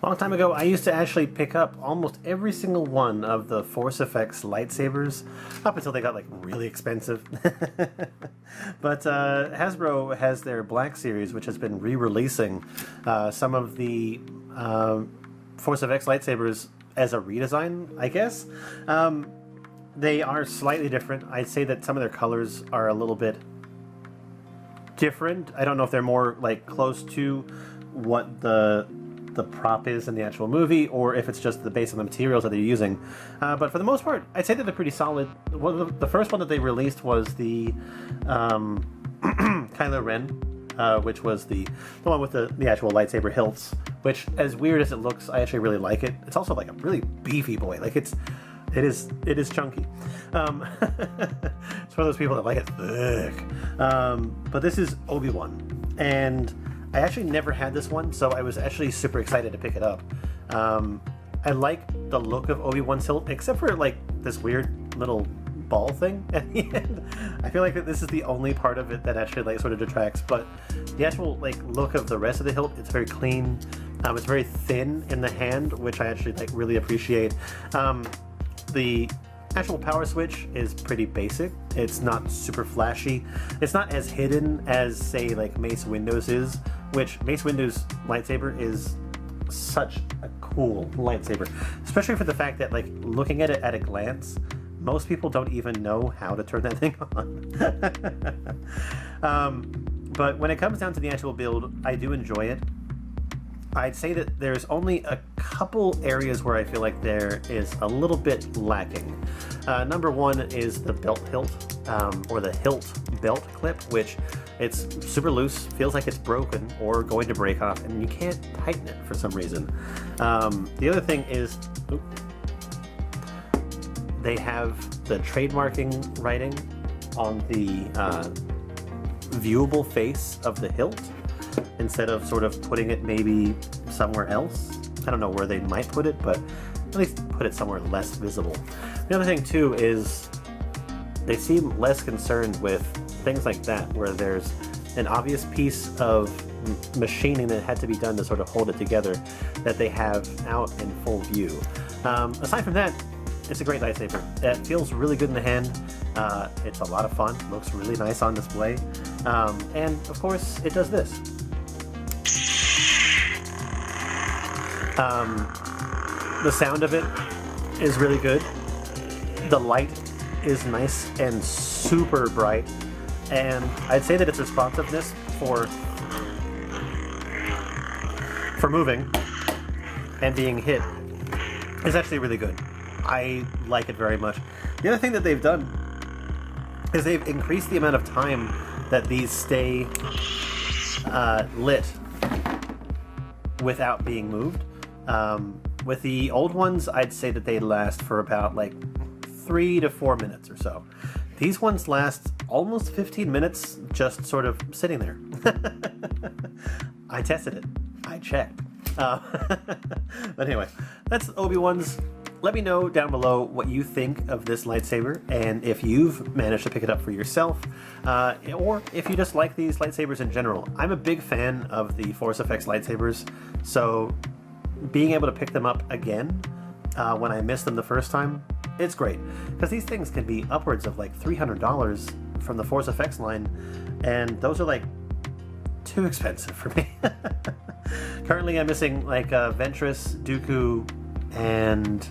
Long time ago, I used to actually pick up almost every single one of the Force Effects lightsabers, up until they got like really expensive. But Hasbro has their Black Series, which has been re-releasing some of the Force Effects lightsabers as a redesign, I guess. They are slightly different. I'd say that some of their colors are a little bit different. I don't know if they're more like close to what the prop is in the actual movie, or if it's just based on the materials that they're using. But for the most part, I'd say that they're pretty solid. The first one that they released was the Kylo Ren, which was the one with the actual lightsaber hilts, which, as weird as it looks, I actually really like it. It's also like a really beefy boy. Like it is chunky. It's one of those people that like it thick. But this is Obi-Wan, and I actually never had this one, so I was actually super excited to pick it up. I like the look of Obi-Wan's hilt, except for like this weird little ball thing at the end. I feel like that this is the only part of it that actually like sort of detracts, but the actual like look of the rest of the hilt, it's very clean. It's very thin in the hand, which I actually like really appreciate. The actual power switch is pretty basic. It's not super flashy. It's not as hidden as, say, like Mace Windu's is, which Mace Windu's lightsaber is such a cool lightsaber, especially for the fact that, like, looking at it at a glance, most people don't even know how to turn that thing on. But when it comes down to the actual build, I do enjoy it. I'd say that there's only a couple areas where I feel like there is a little bit lacking. Number one is the belt hilt, or the hilt belt clip, which it's super loose, feels like it's broken or going to break off, and you can't tighten it for some reason. The other thing is, they have the trademarking writing on the viewable face of the hilt, instead of sort of putting it maybe somewhere else. I don't know where they might put it, but at least put it somewhere less visible. The other thing too is they seem less concerned with things like that, where there's an obvious piece of machining that had to be done to sort of hold it together that they have out in full view. Aside from that, it's a great lightsaber. It feels really good in the hand. It's a lot of fun. Looks really nice on display. And of course, it does this. The sound of it is really good. The light is nice and super bright. And I'd say that its responsiveness for moving and being hit is actually really good. I like it very much. The other thing that they've done is they've increased the amount of time that these stay lit without being moved. With the old ones, I'd say that they last for about like 3 to 4 minutes or so. These ones last almost 15 minutes just sort of sitting there. I tested it. I checked. But anyway, that's Obi-Wan's. Let me know down below what you think of this lightsaber, and if you've managed to pick it up for yourself, or if you just like these lightsabers in general. I'm a big fan of the Force Effects lightsabers, so being able to pick them up again when I missed them the first time, it's great. Because these things can be upwards of like $300 from the Force Effects line, and those are like too expensive for me. Currently I'm missing like Ventress, Dooku, and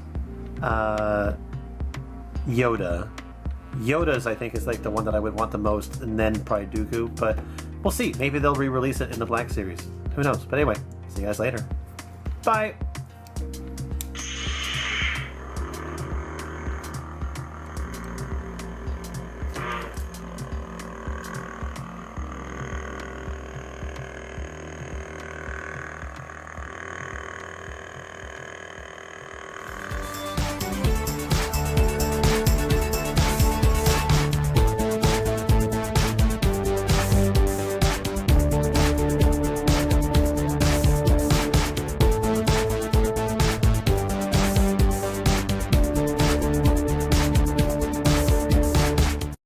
Yoda. Yoda's, I think, is like the one that I would want the most, and then probably Dooku, but we'll see. Maybe they'll re-release it in the Black Series. Who knows? But anyway, see you guys later. Bye!